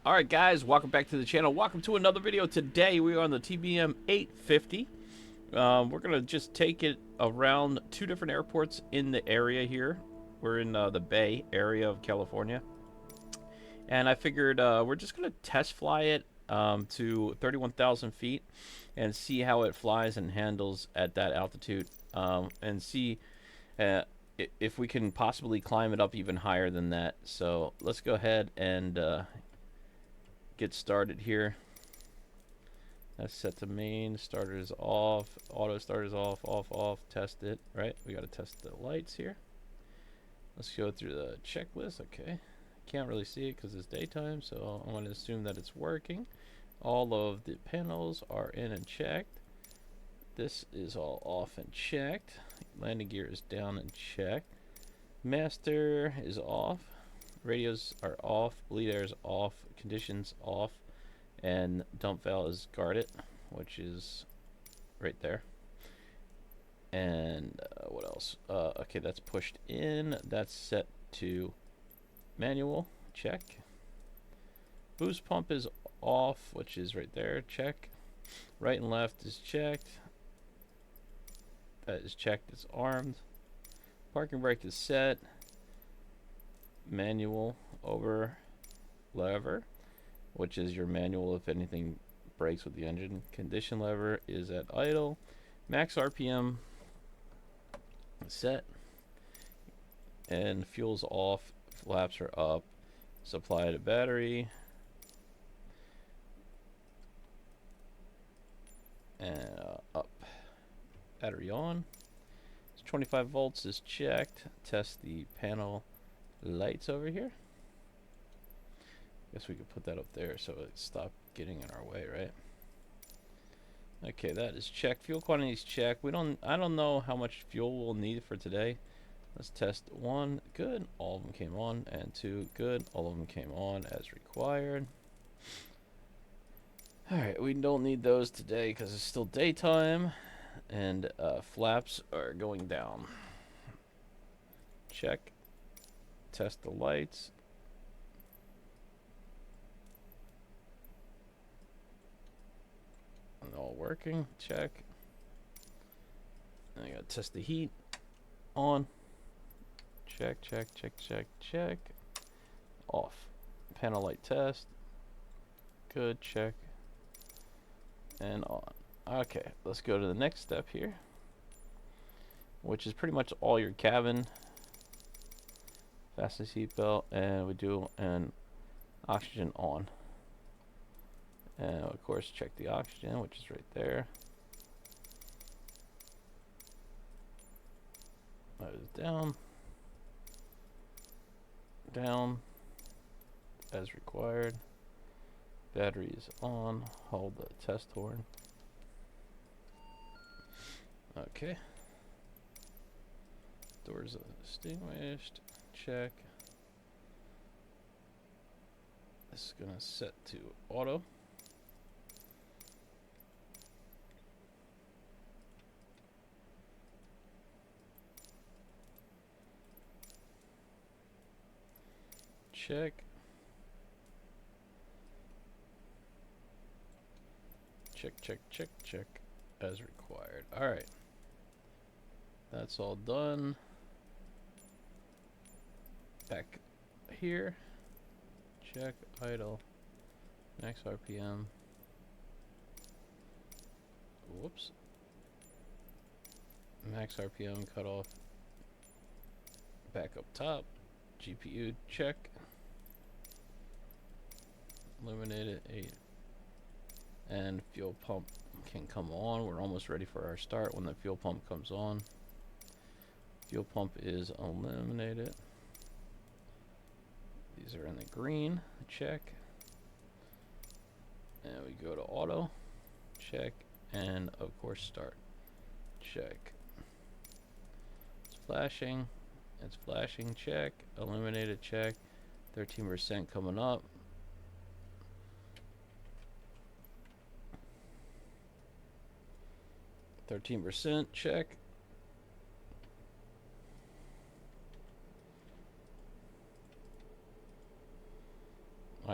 Alright guys, welcome back to the channel. Welcome to another video. Today we are on the TBM 850. We're going to just take it around two different airports in the area here. We're in the Bay area of California. And I figured we're just going to test fly it to 31,000 feet and see how it flies and handles at that altitude. And see if we can possibly climb it up even higher than that. So let's go ahead and get started here. That's set to main. Starter is off. Auto starter is off. Off. Test it. Right. We got to test the lights here. Let's go through the checklist. Okay. Can't really see it because it's daytime, so I'm going to assume that it's working. All of the panels are in and checked. This is all off and checked. Landing gear is down and checked. Master is off. Radios are off. Bleed air is off. Conditions off. And dump valve is guarded, which is right there. And what else? Okay, that's pushed in. That's set to manual. Check. Boost pump is off, which is right there. Check. Right and left is checked. That is checked. It's armed. Parking brake is set. Manual over lever, which is your manual if anything breaks with the engine. Condition lever is at idle. Max RPM set. And fuel's off. Flaps are up. Supply to battery. And up. Battery on. 25 volts is checked. Test the panel lights over here. Guess we could put that up there so it stopped getting in our way, right? Okay, that is checked. Fuel quantity is checked. I don't know how much fuel we'll need for today. Let's test 1. Good. All of them came on. And 2. Good. All of them came on as required. Alright, we don't need those today because it's still daytime. And flaps are going down. Check. Test the lights. And all working. Check. And I gotta test the heat. On. Check. Off. Panel light test. Good. Check. And on. Okay, let's go to the next step here, which is pretty much all your cabin. Fasten seatbelt, and we do an oxygen on. And of course, check the oxygen, which is right there. That is down. Down. As required. Battery is on. Hold the test horn. Okay. Doors extinguished. Check. This is gonna set to auto. Check. Check as required. Alright. That's all done. Back here. Check idle. Max RPM. Whoops. Max RPM cut off. Back up top. GPU check. Illuminated 8. And fuel pump can come on. We're almost ready for our start when the fuel pump comes on. Fuel pump is illuminated. These are in the green. Check. And we go to auto. Check. And of course start. Check. It's flashing. It's flashing. Check. Illuminated. Check. 13% coming up. 13%, check.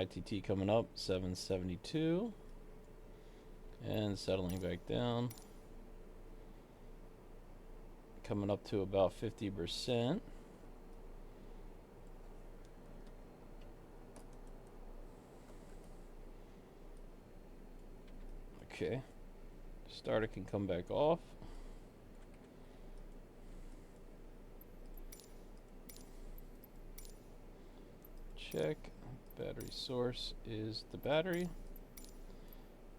ITT coming up, 772. And settling back down. Coming up to about 50%. Okay. Starter can come back off. Check. Battery source is the battery.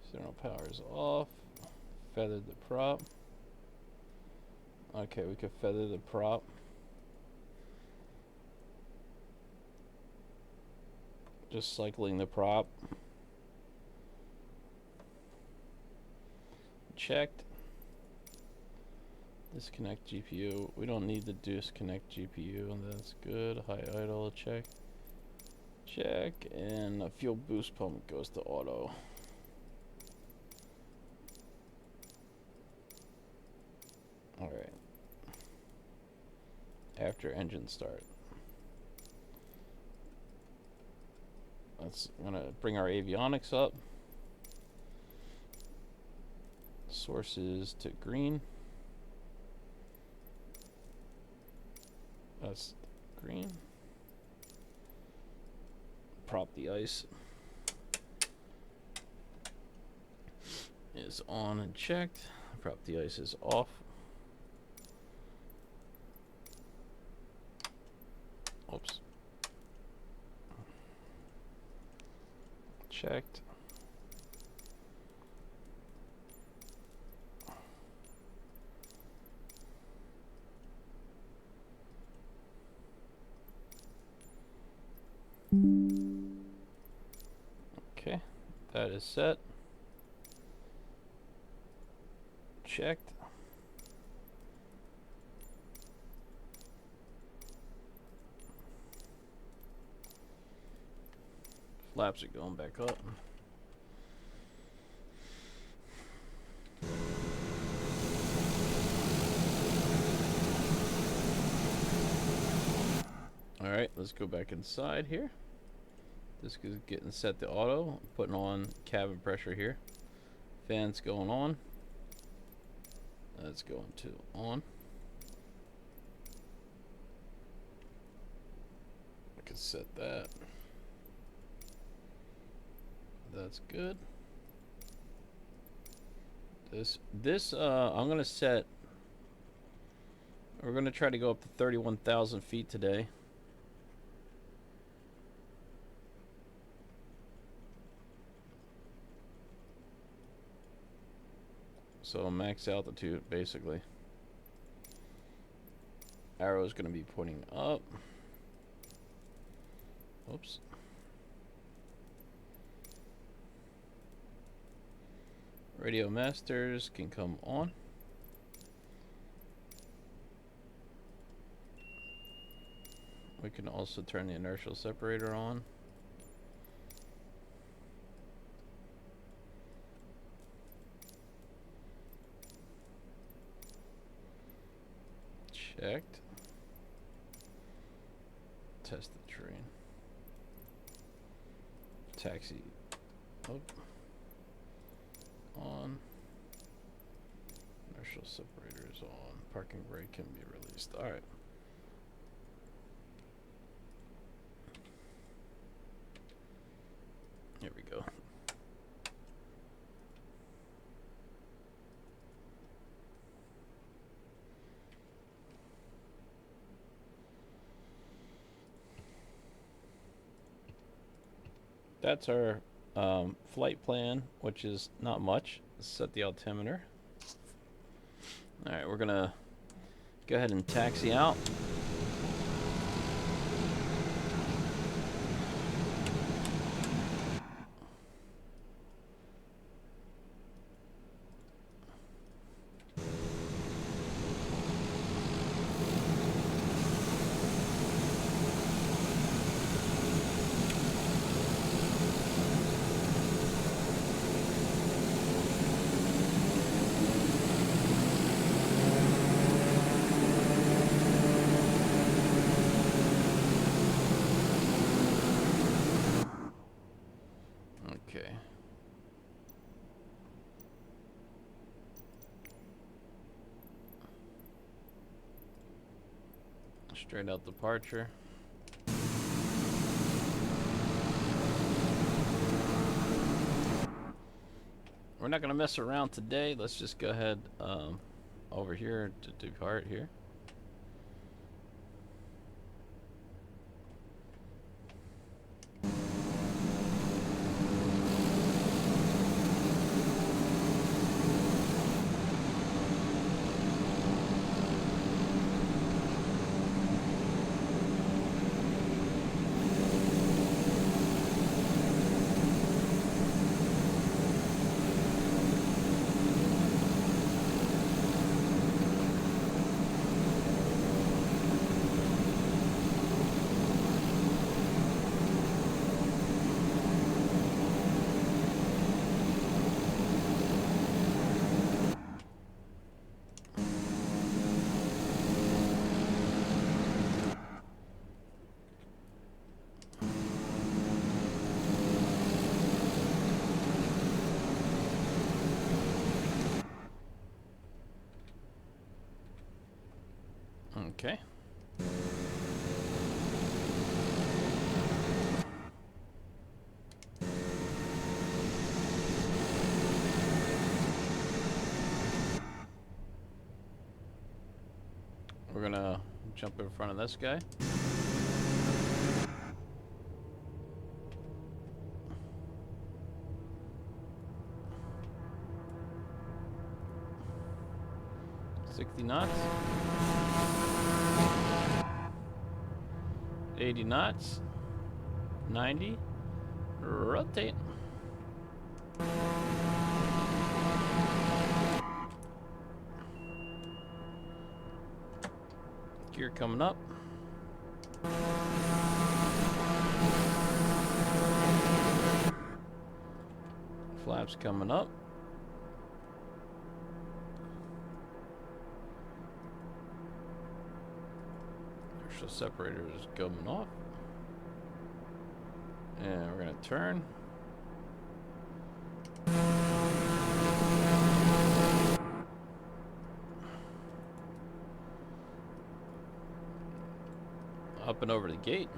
External power is off. Feathered the prop. Okay, we could feather the prop. Just cycling the prop. Checked. Disconnect GPU. We don't need to disconnect GPU, and that's good. High idle, check. Check, and a fuel boost pump goes to auto. Alright. After engine start. That's gonna bring our avionics up. Sources to green. That's green. Prop the ice is on and checked. Prop the ice is off. Oops. Checked. Okay, that is set. Checked. Flaps are going back up. Alright, let's go back inside here. This is getting set to auto. Putting on cabin pressure here. Fans going on. That's going to on. I can set that. That's good. This I'm gonna set. We're gonna try to go up to 31,000 feet today. So max altitude, basically. Arrow is going to be pointing up. Oops. Radio masters can come on. We can also turn the inertial separator on. Checked. Test the train. Taxi. Oh. On. Inertial separator is on. Parking brake can be released. Alright. Here we go. That's our flight plan, which is not much. Set the altimeter. Alright, we're gonna go ahead and taxi out. Okay. Straight out departure. We're not going to mess around today. Let's just go ahead over here to depart here. Okay. We're gonna jump in front of this guy. $60 knots. 80 knots. 90. Rotate. Gear coming up. Flaps coming up. Inertial separator is coming off. And we're going to turn. Up and over the gate.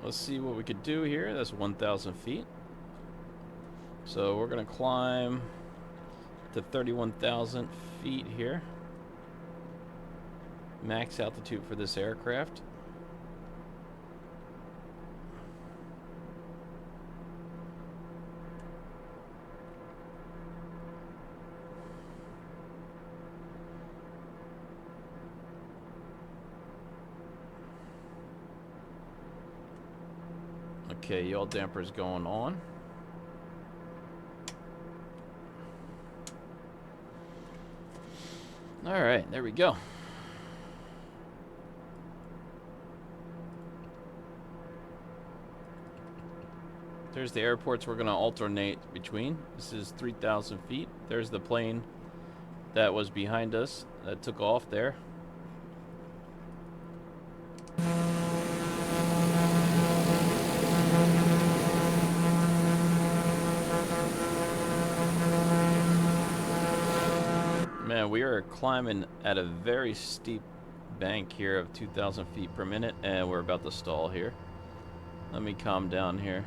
Let's see what we could do here. That's 1,000 feet. So we're going to climb to 31,000 feet here. Max altitude for this aircraft. Okay, yaw damper's going on. All right, there we go. There's the airports we're going to alternate between. This is 3,000 feet. There's the plane that was behind us that took off there. Man, we are climbing at a very steep bank here of 2,000 feet per minute, and we're about to stall here. Let me calm down here.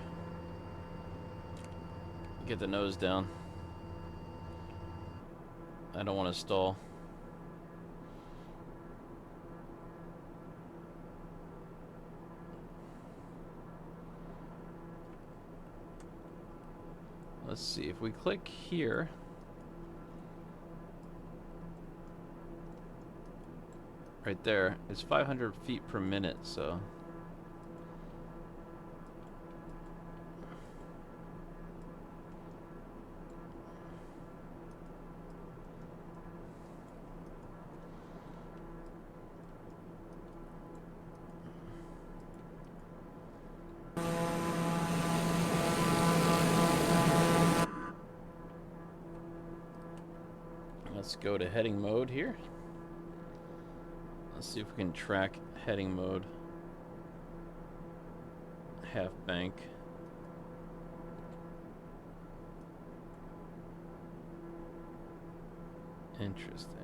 Get the nose down. I don't want to stall. Let's see, if we click here, right there, it's 500 feet per minute, so let's go to heading mode here. Let's see if we can track heading mode. half bank. Interesting.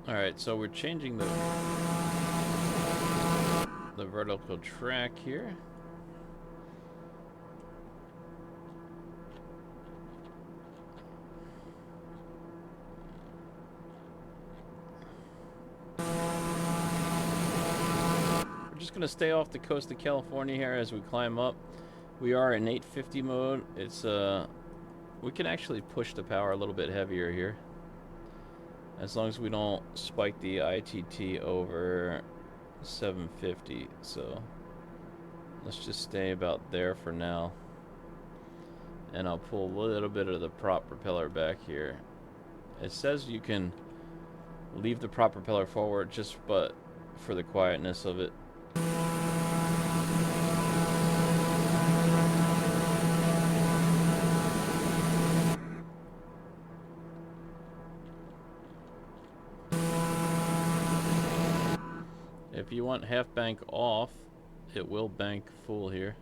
Alright, so we're changing the vertical track here. We're just going to stay off the coast of California here as we climb up. We are in 850 mode. It's we can actually push the power a little bit heavier here, as long as we don't spike the ITT over 750. So let's just stay about there for now. And I'll pull a little bit of the prop propeller back here. It says you can leave the prop propeller forward but for the quietness of it. If you want half bank off, it will bank full here.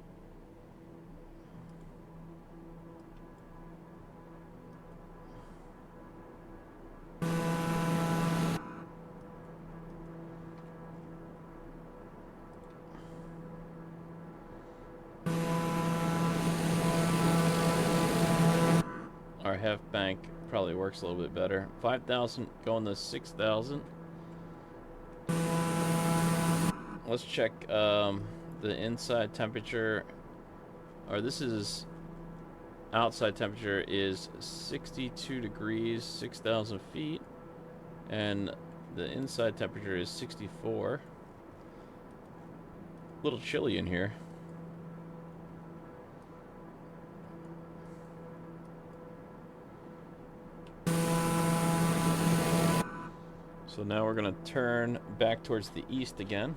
Our half bank probably works a little bit better. 5,000 going to 6,000. Let's check the inside temperature, or this is outside temperature is 62 degrees, 6,000 feet, and the inside temperature is 64. A little chilly in here. So now we're going to turn back towards the east again.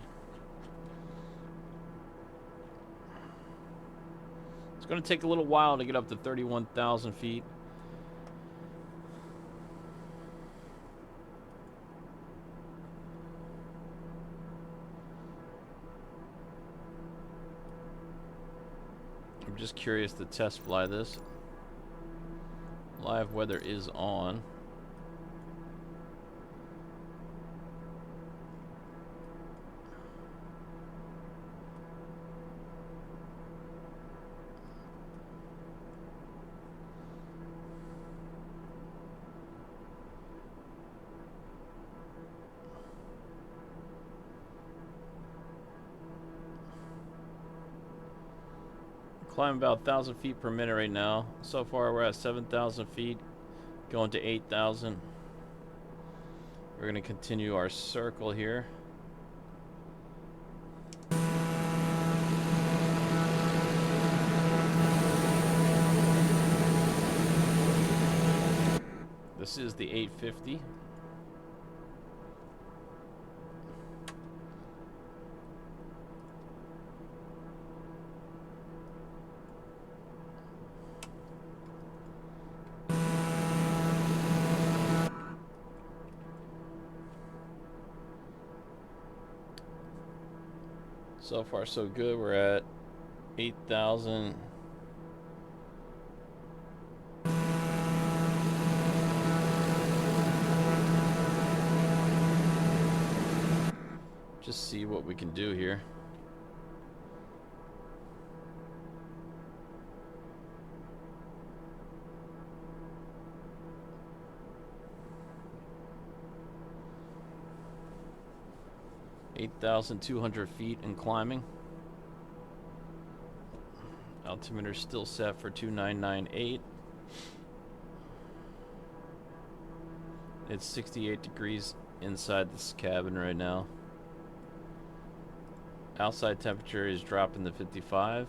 It's going to take a little while to get up to 31,000 feet. I'm just curious to test fly this. Live weather is on. Climb about 1,000 feet per minute right now. So far we're at 7,000 feet, going to 8,000. We're going to continue our circle here. This is the 850. So far so good. We're at 8,000. Just see what we can do here. (8,200 feet and climbing. Altimeter still set for 2998. It's 68 degrees inside this cabin right now. Outside temperature is dropping to 55.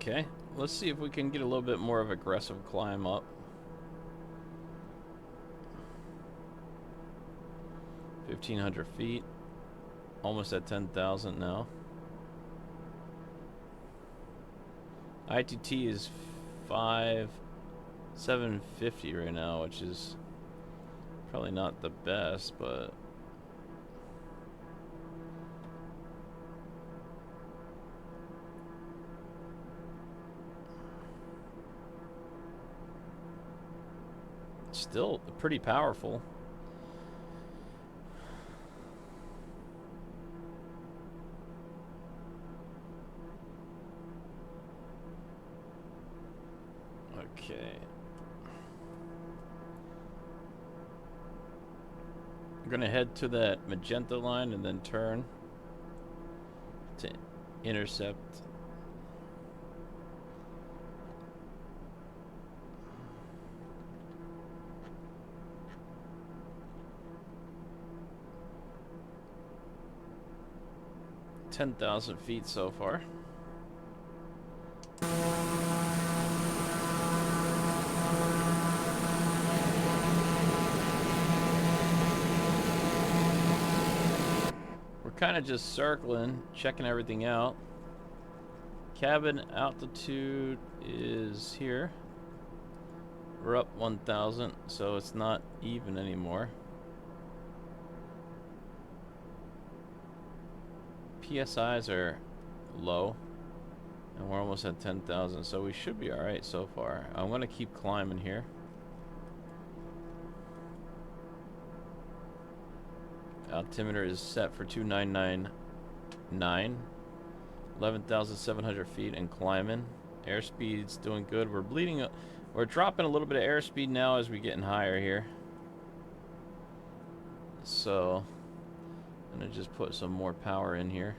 Okay, let's see if we can get a little bit more of aggressive climb up. 1,500 feet, almost at 10,000 now. ITT is 5,750 right now, which is probably not the best, but still pretty powerful. Okay. I'm gonna head to that magenta line and then turn to intercept. $10,000 feet so far. We're kind of just circling, checking everything out. Cabin altitude is here. We're up 1,000, so it's not even anymore. PSIs are low, and we're almost at 10,000, so we should be alright so far. I'm going to keep climbing here. Altimeter is set for 2,999, 11,700 feet and climbing. Airspeed's doing good. We're bleeding up. We're dropping a little bit of airspeed now as we're getting higher here. So I'm gonna just put some more power in here.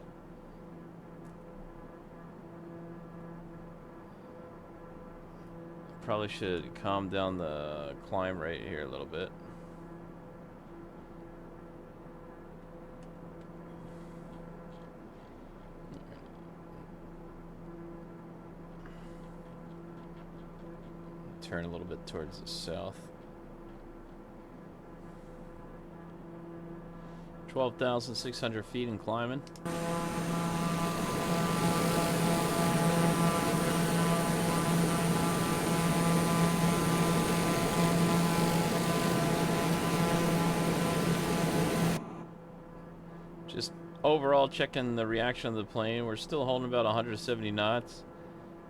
Probably should calm down the climb rate here a little bit. Turn a little bit towards the south. 12,600 feet and climbing. Just overall checking the reaction of the plane. We're still holding about 170 knots.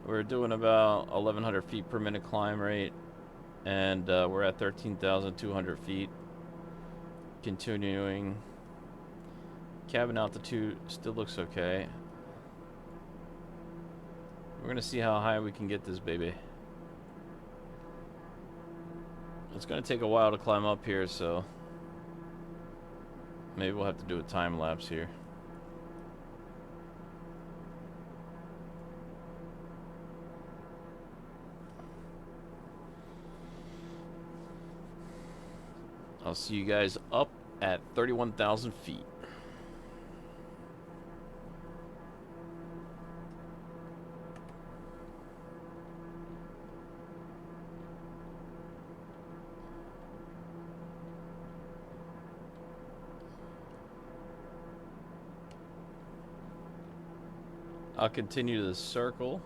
We're doing about 1,100 feet per minute climb rate, and we're at 13,200 feet. Continuing. Cabin altitude still looks okay. We're gonna see how high we can get this baby. It's gonna take a while to climb up here, so maybe we'll have to do a time lapse here. I'll see you guys up at 31,000 feet. I'll continue to circle.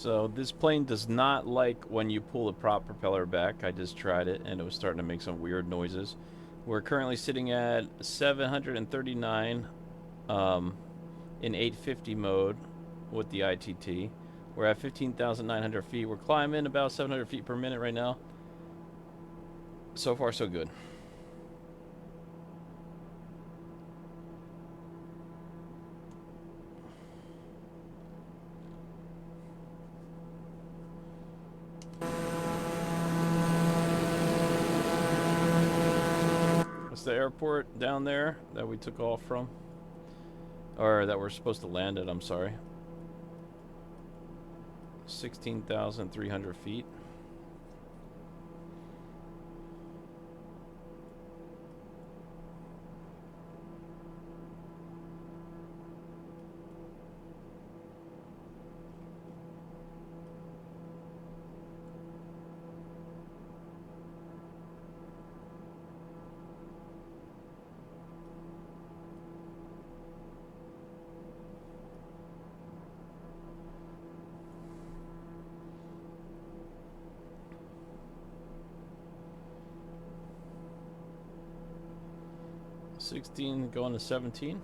So this plane does not like when you pull the prop propeller back. I just tried it and it was starting to make some weird noises. We're currently sitting at 739 in 850 mode with the ITT. We're at 15,900 feet. We're climbing about 700 feet per minute right now. So far, so good. What's the airport down there that we took off from? Or that we're supposed to land at, I'm sorry. 16,300 feet. Going to 17.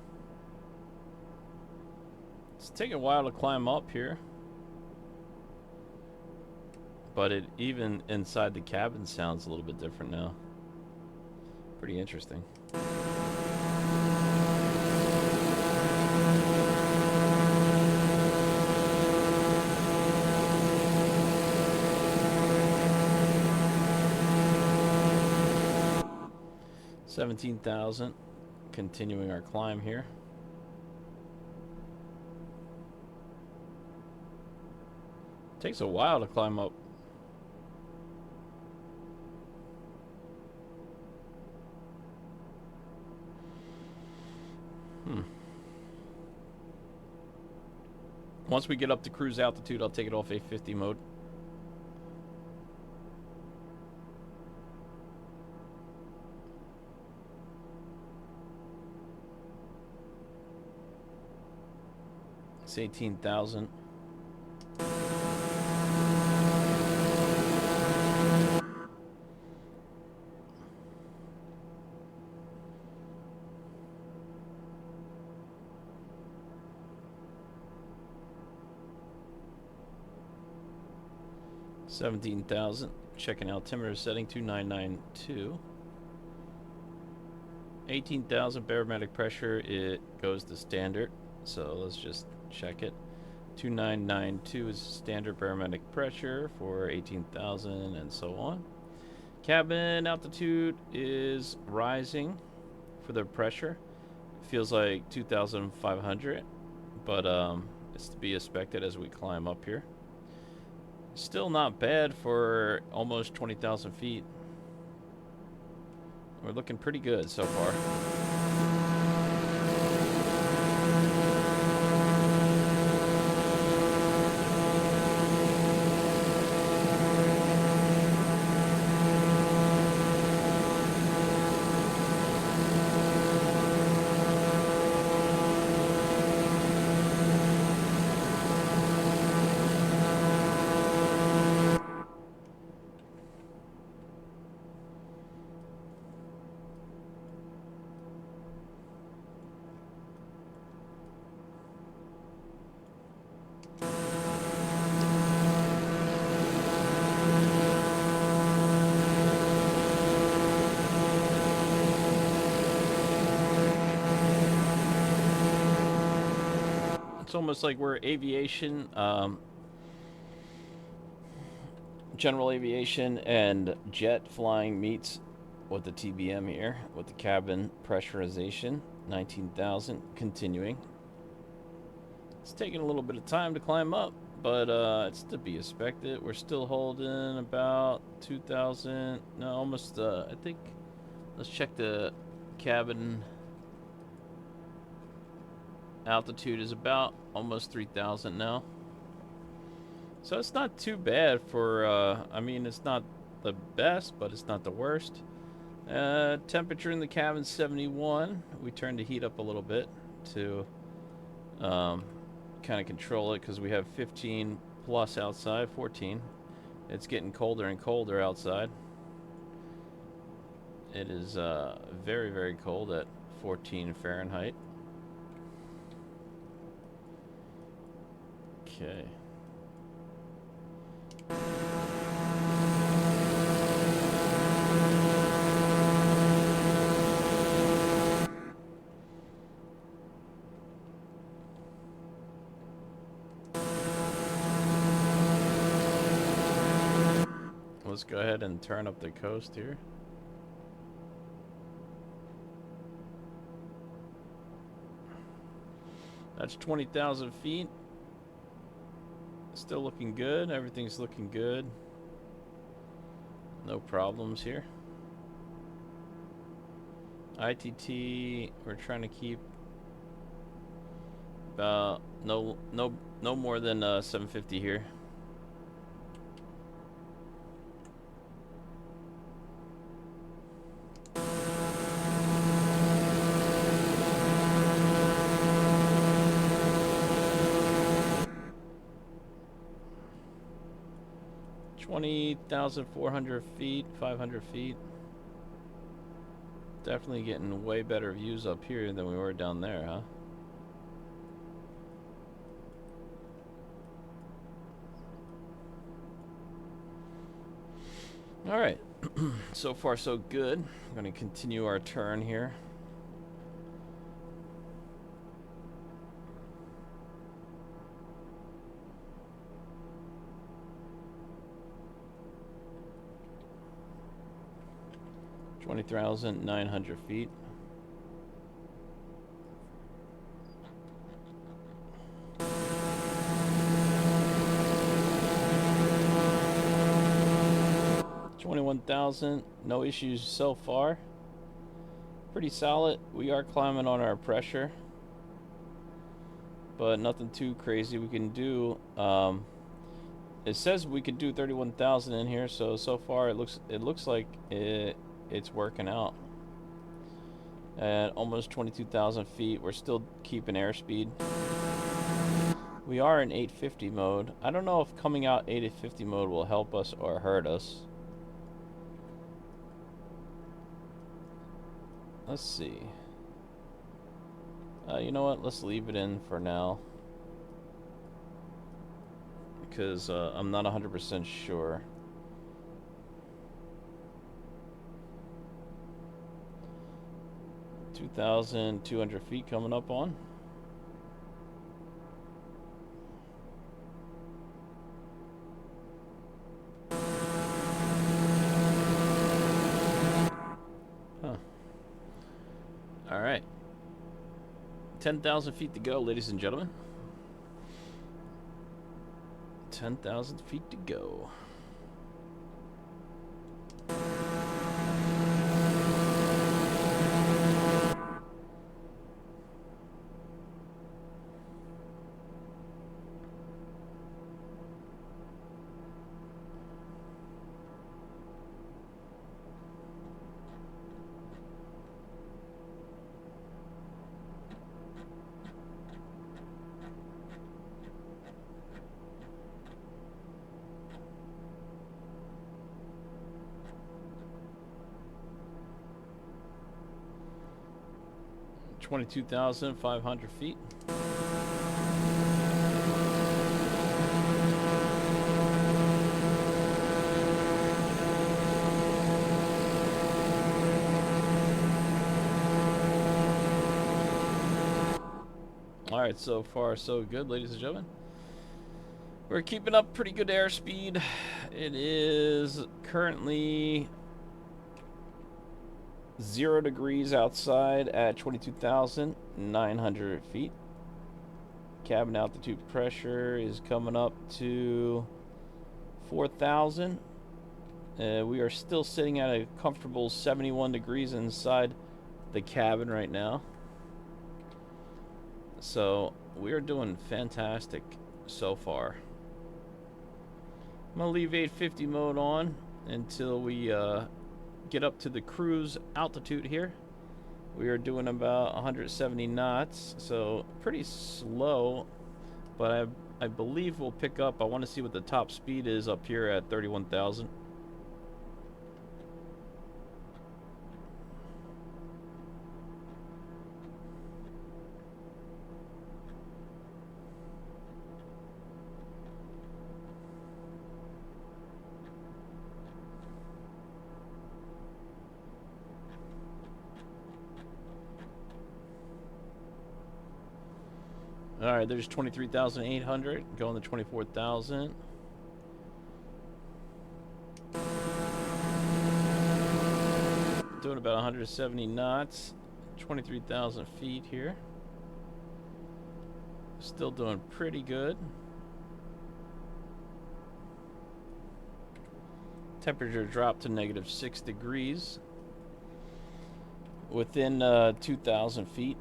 It's taking a while to climb up here, but it even inside the cabin sounds a little bit different now. Pretty interesting. $17,000. Continuing our climb here. Takes a while to climb up. Once we get up to cruise altitude, I'll take it off 850 mode. It's 18,000. $17,000. Checking altimeter setting 2992. 18,000 barometric pressure. It goes to standard. So let's just check it. 2992 is standard barometric pressure for 18,000 and so on. Cabin altitude is rising for the pressure. It feels like 2,500, but it's to be expected as we climb up here. Still not bad for almost 20,000 feet. We're looking pretty good so far. It's almost like we're aviation, general aviation and jet flying meets with the TBM here, with the cabin pressurization, 19,000, continuing. It's taking a little bit of time to climb up, but it's to be expected. We're still holding about 2,000, no, almost, I think, let's check the cabin altitude is about almost 3,000 now. So it's not too bad for, I mean, it's not the best, but it's not the worst. Temperature in the cabin 71. We turned the heat up a little bit to kind of control it because we have 15 plus outside, 14. It's getting colder and colder outside. It is very, very cold at 14 Fahrenheit. Okay. Let's go ahead and turn up the coast here. That's 20,000 feet. Still looking good. Everything's looking good. No problems here. ITT, we're trying to keep about no more than 750 here. $20,400 feet, 500 feet. Definitely getting way better views up here than we were down there, huh? All right. So far, so good. I'm going to continue our turn here. $20,900 feet. $21,000. No issues so far. Pretty solid. We are climbing on our pressure, but nothing too crazy we can do. It says we could do 31,000 in here, so far it looks like it's working out. At almost 22,000 feet, we're still keeping airspeed. We are in 850 mode. I don't know if coming out 850 mode will help us or hurt us. Let's see. You know what? Let's leave it in for now, because I'm not 100% sure. $2,200 feet coming up on. Huh. All right. 10,000 feet to go, ladies and gentlemen. 10,000 feet to go. $22,500 feet. All right, so far so good, ladies and gentlemen. We're keeping up pretty good airspeed. It is currently 0 degrees outside at 22,900 feet. Cabin altitude pressure is coming up to 4,000. We are still sitting at a comfortable 71 degrees inside the cabin right now. So we are doing fantastic so far. I'm gonna leave 850 mode on until we get up to the cruise altitude here. We are doing about 170 knots, so pretty slow, but I believe we'll pick up. I want to see what the top speed is up here at 31,000. All right, there's 23,800 going to 24,000. Doing about 170 knots, 23,000 feet here. Still doing pretty good. Temperature dropped to -6 degrees. Within 2,000 feet,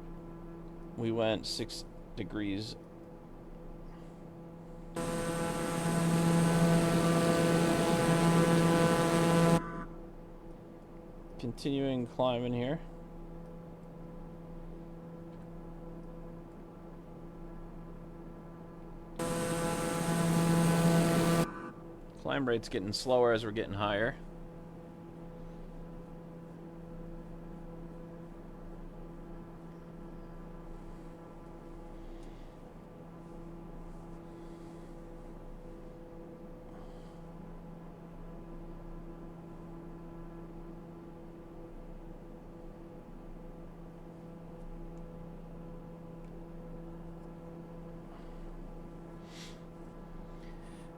we went 6 degrees. Continuing climbing here. Climb rate's getting slower as we're getting higher.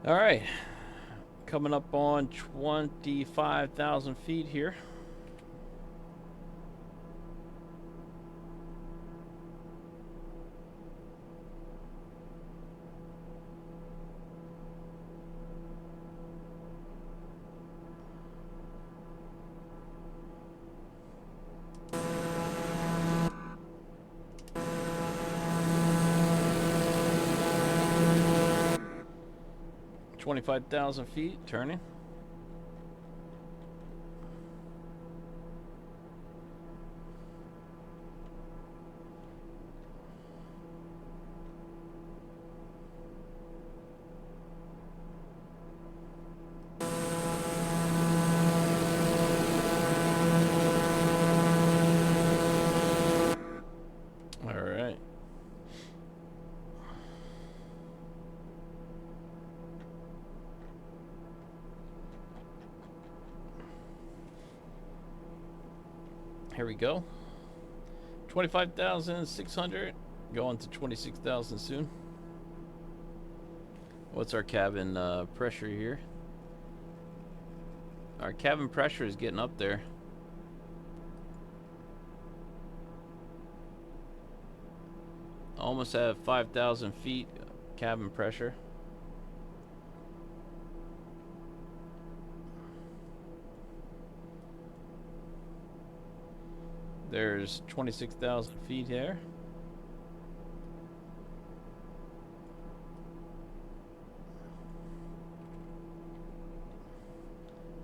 All right, coming up on 25,000 feet here. Twenty-five thousand feet, turning. All right. Here we go. 25,600, going to 26,000 soon. What's our cabin pressure here? Our cabin pressure is getting up there. Almost at 5,000 feet cabin pressure. There's 26,000 feet here.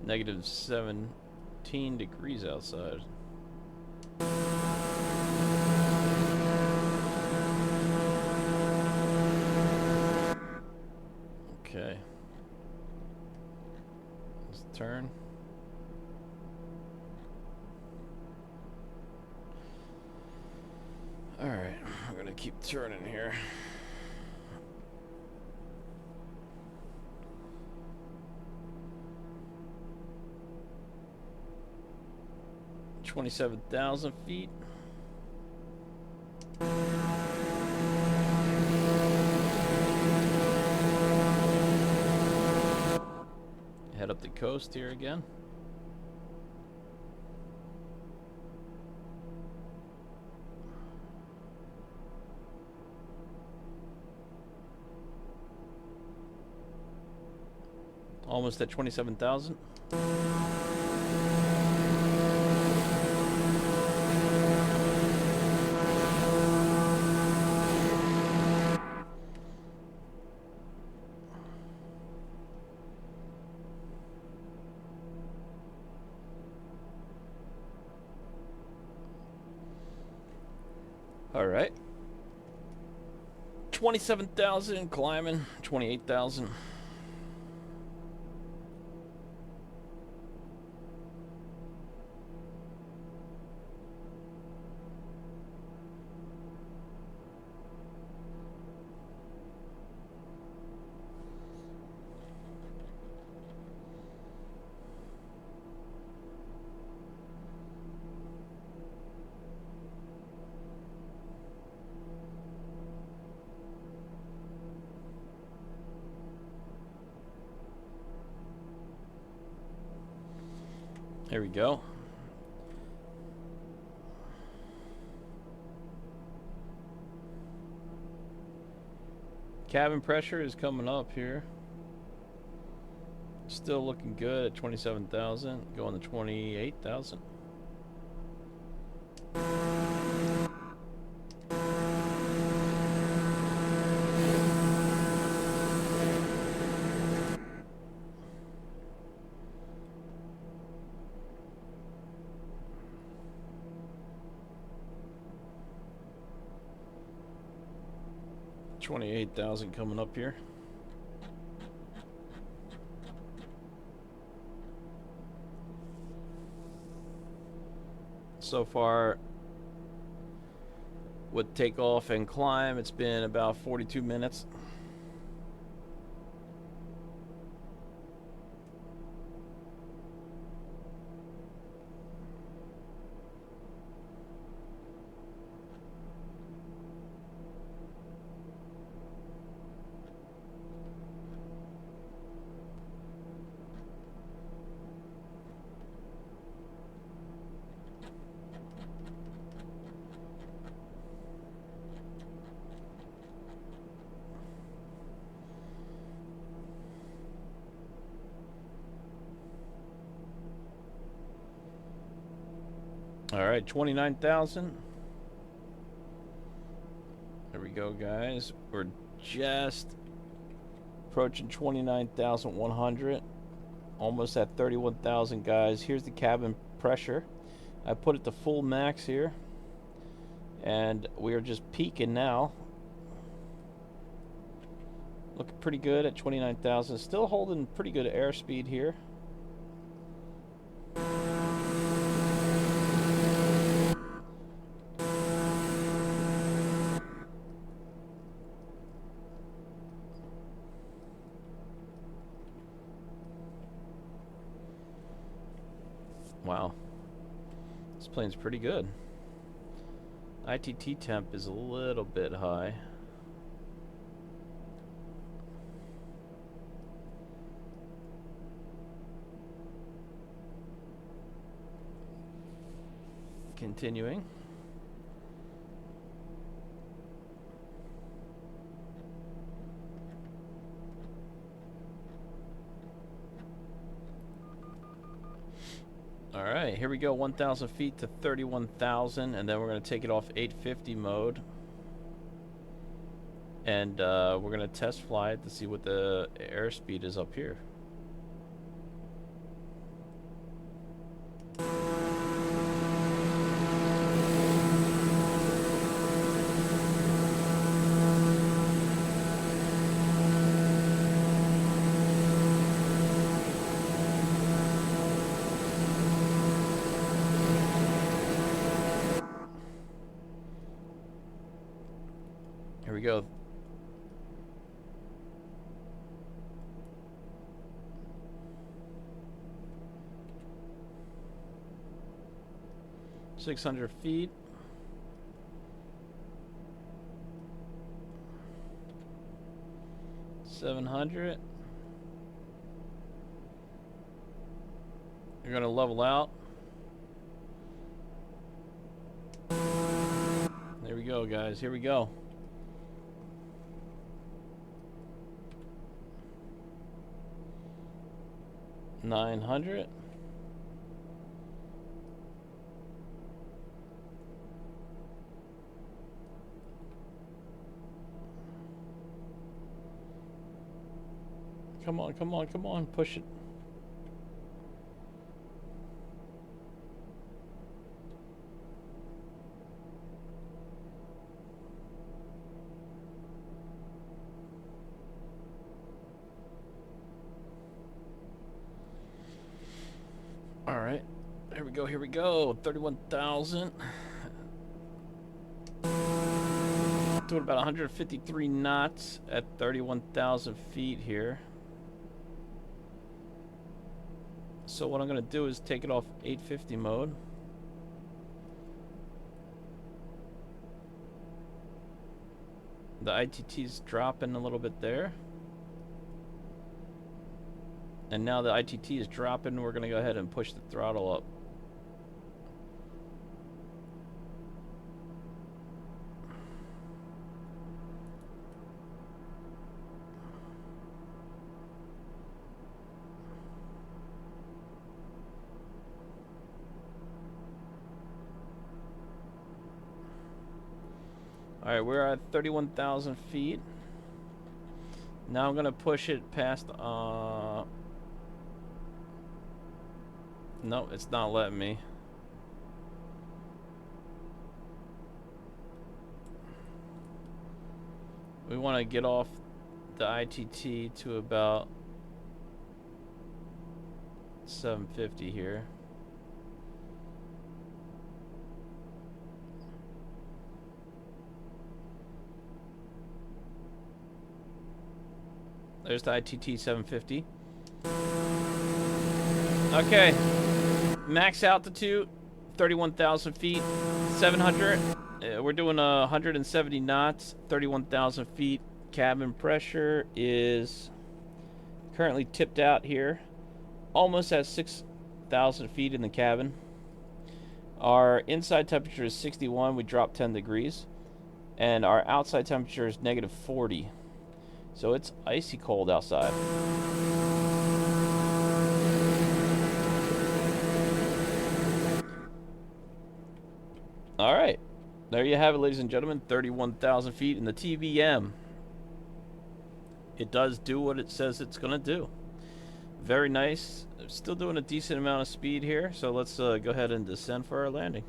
-17 degrees outside. Okay. Let's turn. All right, we're gonna keep turning here. $27,000 feet. Head up the coast here again. Almost at 27,000. All right. 27,000 climbing, 28,000. There we go. Cabin pressure is coming up here. Still looking good at 27,000, going to 28,000. $28,000 coming up here. So far, with takeoff and climb, it's been about 42 minutes. All right, 29,000. There we go, guys. We're just approaching 29,100. Almost at 31,000, guys. Here's the cabin pressure. I put it to full max here. And we are just peaking now. Looking pretty good at 29,000. Still holding pretty good airspeed here. Wow. This plane's pretty good. ITT temp is a little bit high. Continuing. All right, here we go. 1,000 feet to 31,000, and then we're going to take it off 850 mode. And we're going to test fly it to see what the airspeed is up here. Here we go. $600 feet. $700. You're gonna level out. There we go, guys. Here we go. $900. Come on, come on, come on, push it. All right. Here we go. Here we go. 31,000. Doing about 153 knots at 31,000 feet here. So what I'm going to do is take it off 850 mode. The ITT's dropping a little bit there. And now the ITT is dropping, we're going to go ahead and push the throttle up. Alright, we're at 31,000 feet. Now I'm going to push it past... No, it's not letting me. We want to get off the ITT to about 750 here. There's the ITT 750. Okay. Max altitude, 31,000 feet, 700. We're doing 170 knots, 31,000 feet. Cabin pressure is currently tipped out here. Almost at 6,000 feet in the cabin. Our inside temperature is 61. We dropped 10 degrees. And our outside temperature is negative 40. So it's icy cold outside. Alright. There you have it, ladies and gentlemen. 31,000 feet in the TBM. It does do what it says it's going to do. Very nice. Still doing a decent amount of speed here. So let's go ahead and descend for our landing.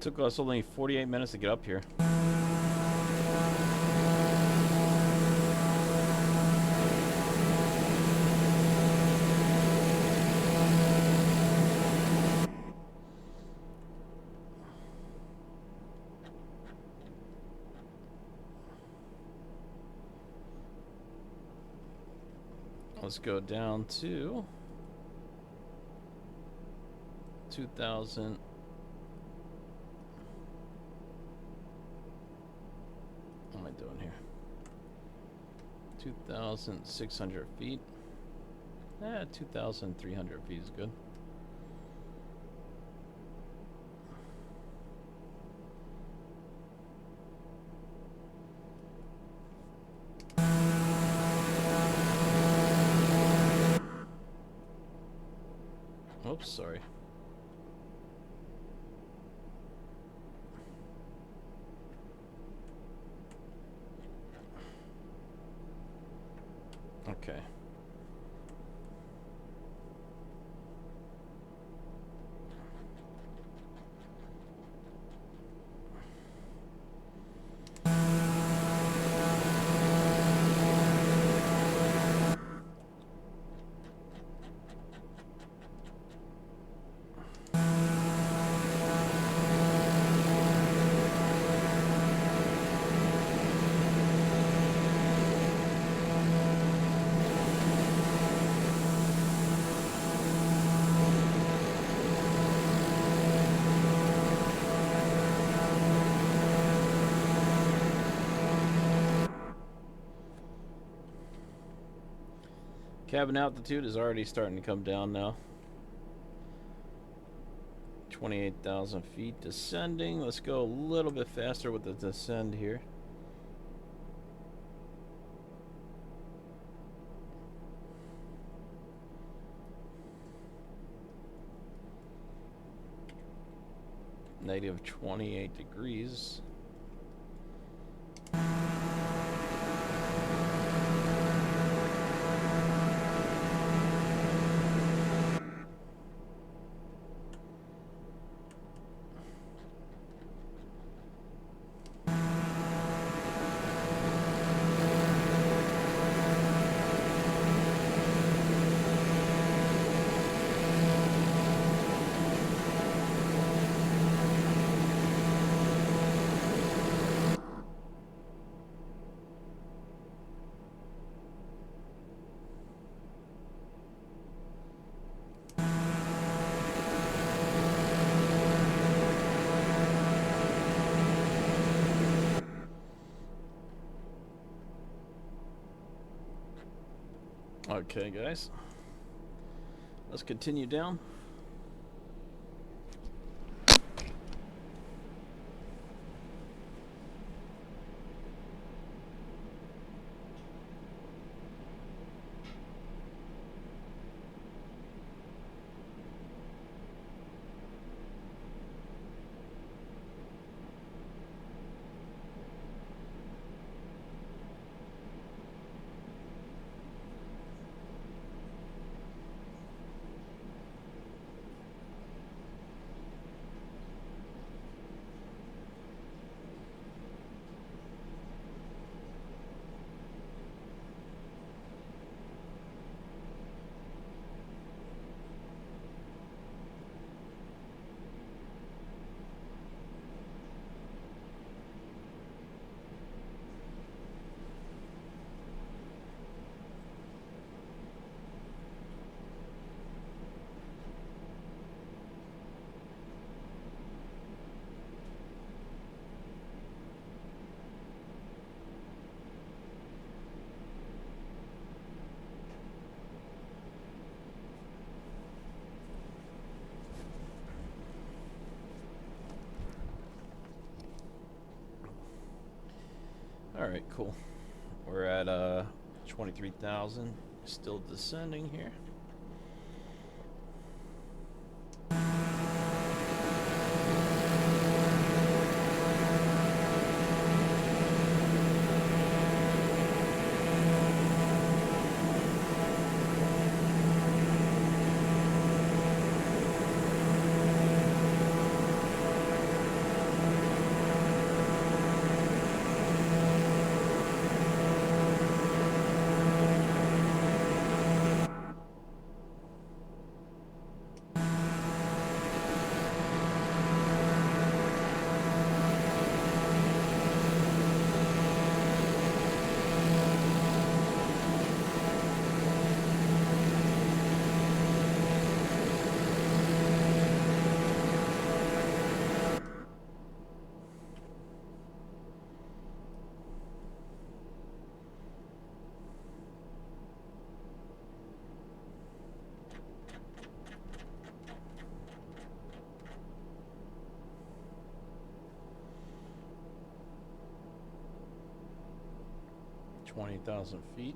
Took us only 48 minutes to get up here. Let's go down to 2,000. What am I doing here? 2,600 feet. 2,300 feet is good. Oops, sorry. Okay. Cabin altitude is already starting to come down now. 28,000 feet descending. Let's go a little bit faster with the descend here. Negative 28 degrees. Okay, guys, let's continue down. All right, cool. We're at 23,000. Still descending here. $20,000 feet.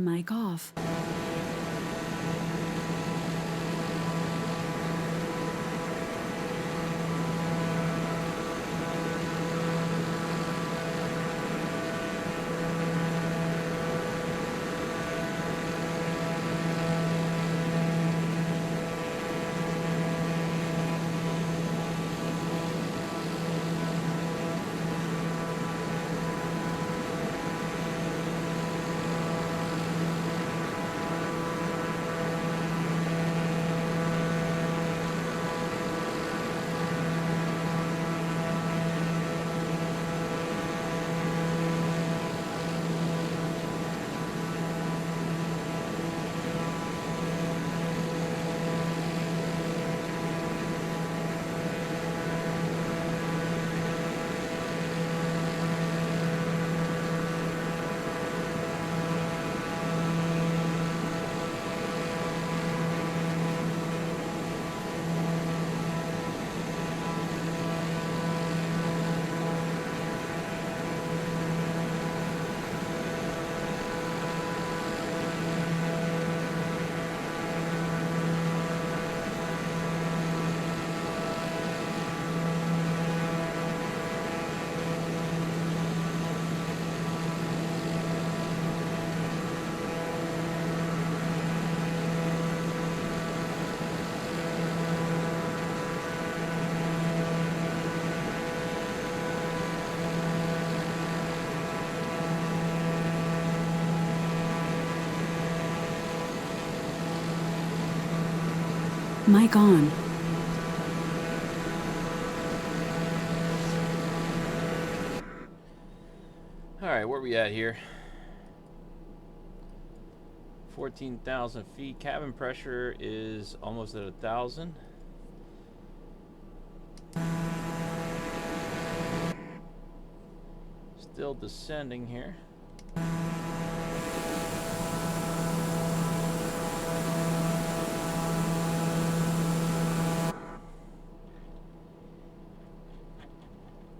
Mic off. Mic on. Alright, where we at here? 14,000 feet. Cabin pressure is almost at 1,000. Still descending here.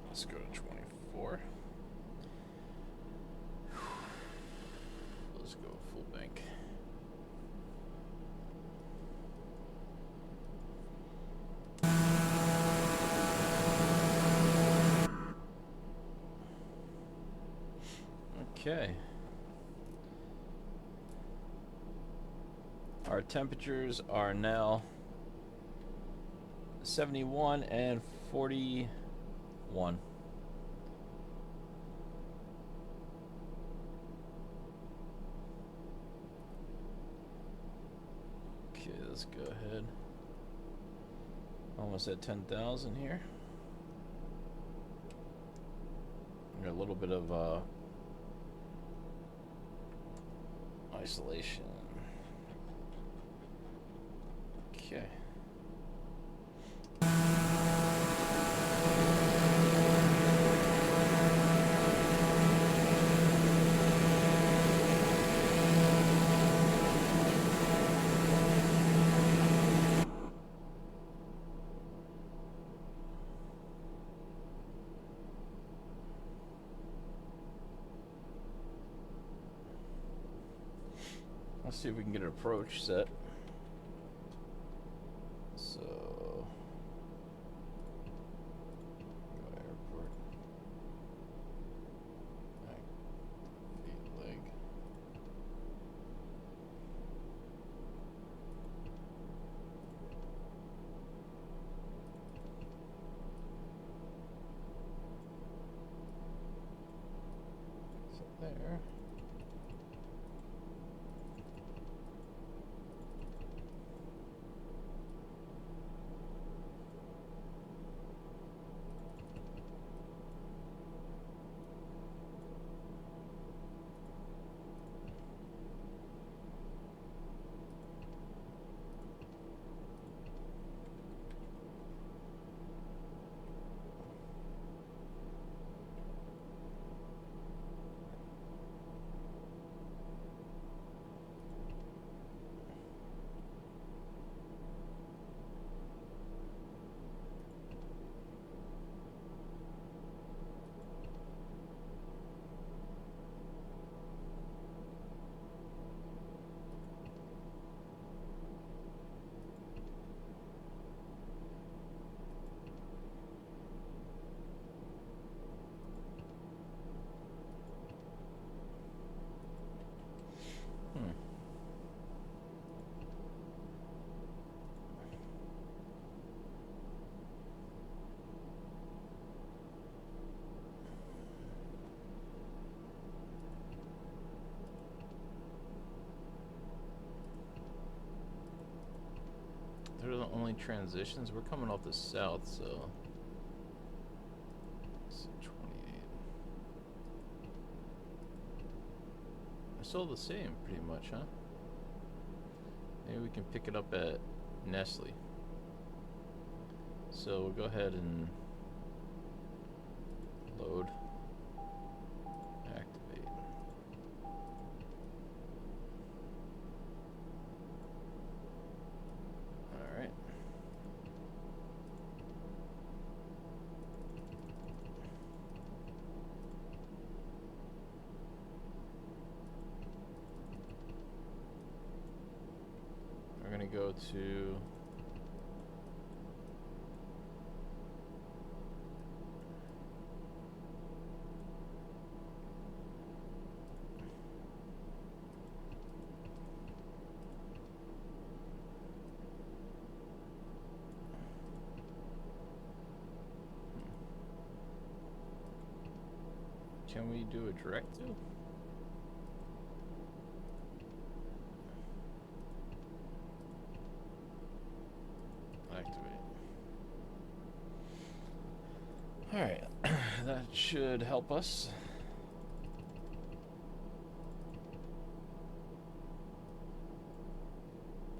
Let's go to 24. Let's go full bank. Okay. Our temperatures are now 71 and 41. Okay, let's go ahead. Almost at 10,000 here. Got a little bit of isolation. Okay. Let's see if we can get an approach set. So, go airport. Feet leg. So there. only transitions. We're coming off the south, so. 28. They're still the same, pretty much, huh? Maybe we can pick it up at Nestle. So we'll go ahead and load, activate. All right. We're gonna go to can we do a direct to? Activate. Alright, that should help us.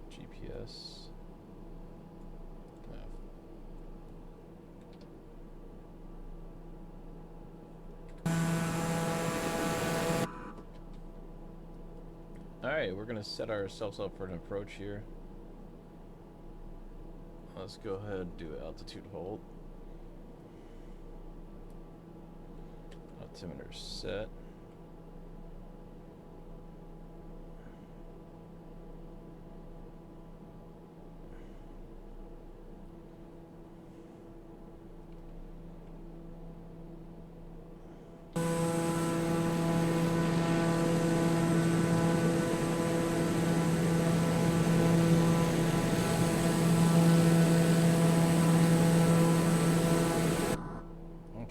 GPS. Alright, we're gonna set ourselves up for an approach here. Let's go ahead and do altitude hold. Altimeter set.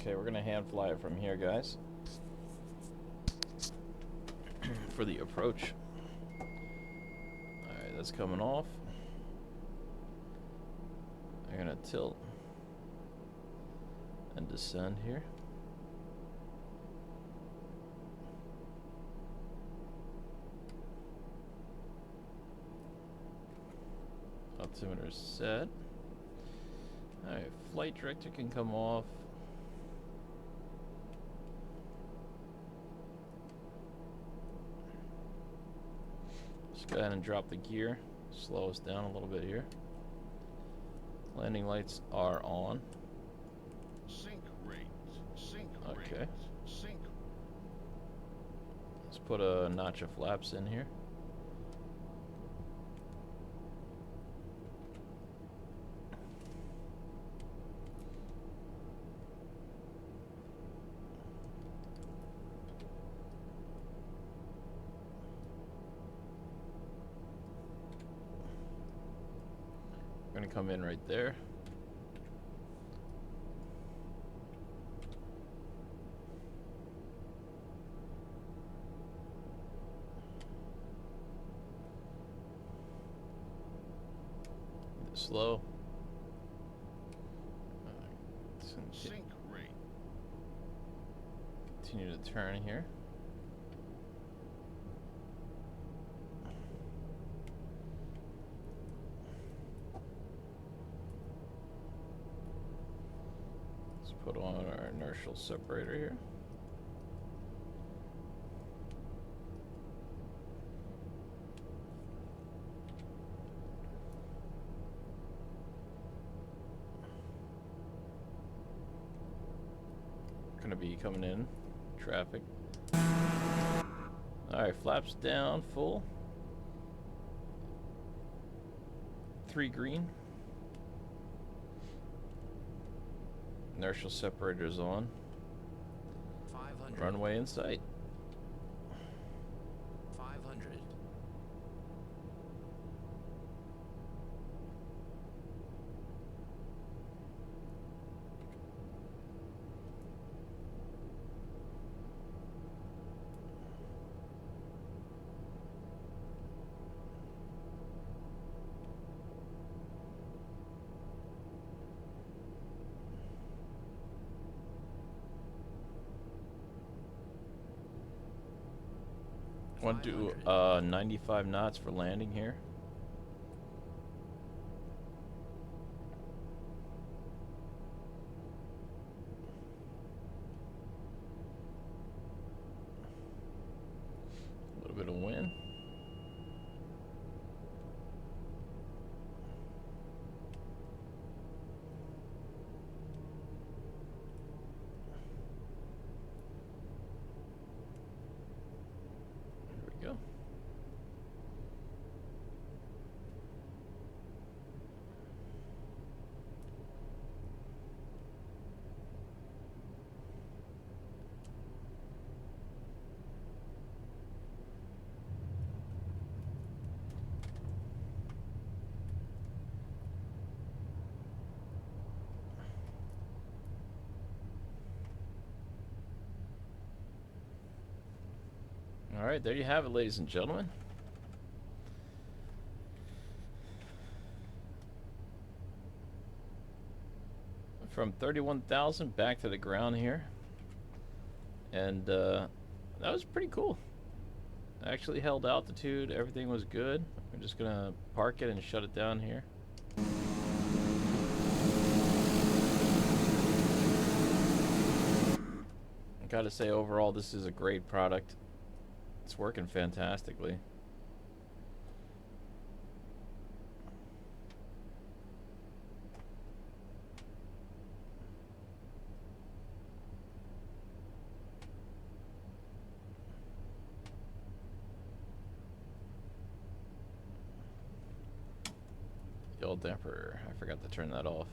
Okay, we're gonna hand fly it from here, guys, for the approach. Alright, that's coming off. I'm gonna tilt and descend here. Altimeter set. Alright, flight director can come off. Just go ahead and drop the gear. Slow us down a little bit here. Landing lights are on. Sync rate. Sync Okay. rate. Sync. Let's put a notch of flaps in here. We're gonna come in right there. Slow. Sync rate. Continue to turn here. Let's put on our inertial separator here. Gonna be coming in traffic. Alright, flaps down, full. 3 green. Inertial separators on. 500. Runway in sight. 500. Want to do 95 knots for landing here. A little bit of wind. Here we go. All right, there you have it, ladies and gentlemen. From 31,000 back to the ground here. And that was pretty cool. I actually held altitude, everything was good. I'm just gonna park it and shut it down here. I gotta say, overall, this is a great product. It's working fantastically. The old damper, I forgot to turn that off.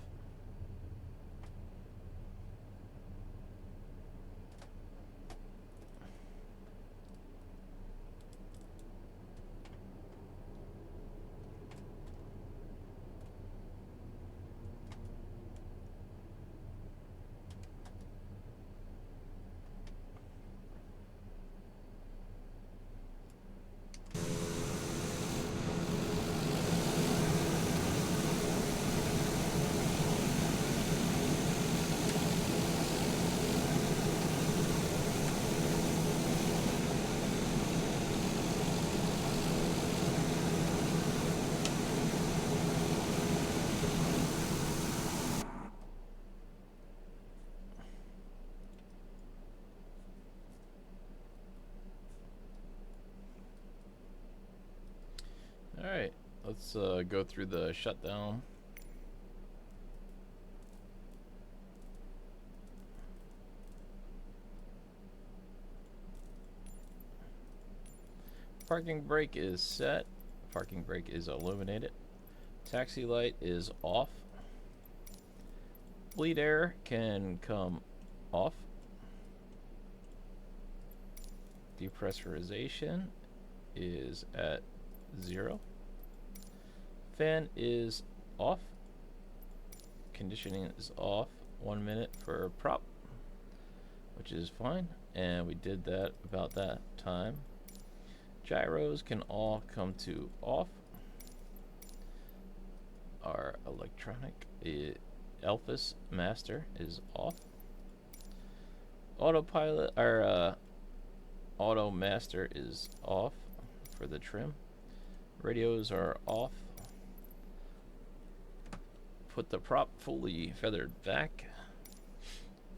Alright, let's go through the shutdown. Parking brake is set. Parking brake is illuminated. Taxi light is off. Bleed air can come off. Depressurization is at 0. Fan is off. Conditioning is off. 1 minute for prop, which is fine, and we did that about that time. Gyros can all come to off. Our electronic Elphis master is off. Autopilot, our auto master is off for the trim. Radios are off. Put the prop fully feathered back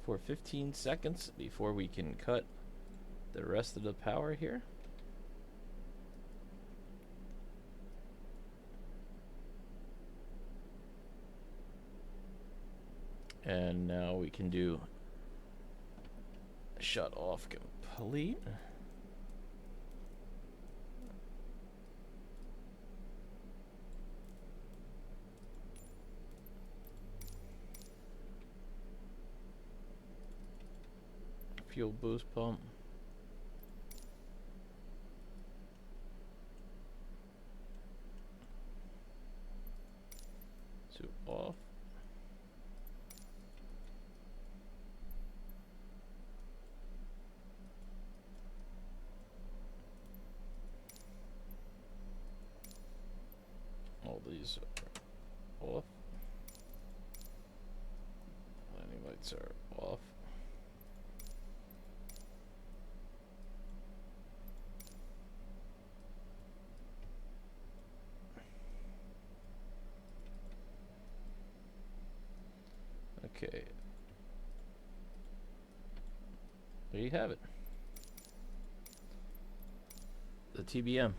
for 15 seconds before we can cut the rest of the power here. And now we can do shut off complete. Fuel boost pump. To off. All these are off. Landing lights are off. Okay. There you have it. The TBM.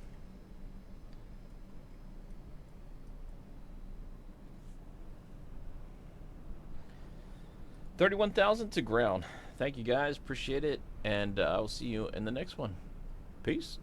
31,000 to ground. Thank you guys. Appreciate it. And I'll see you in the next one. Peace.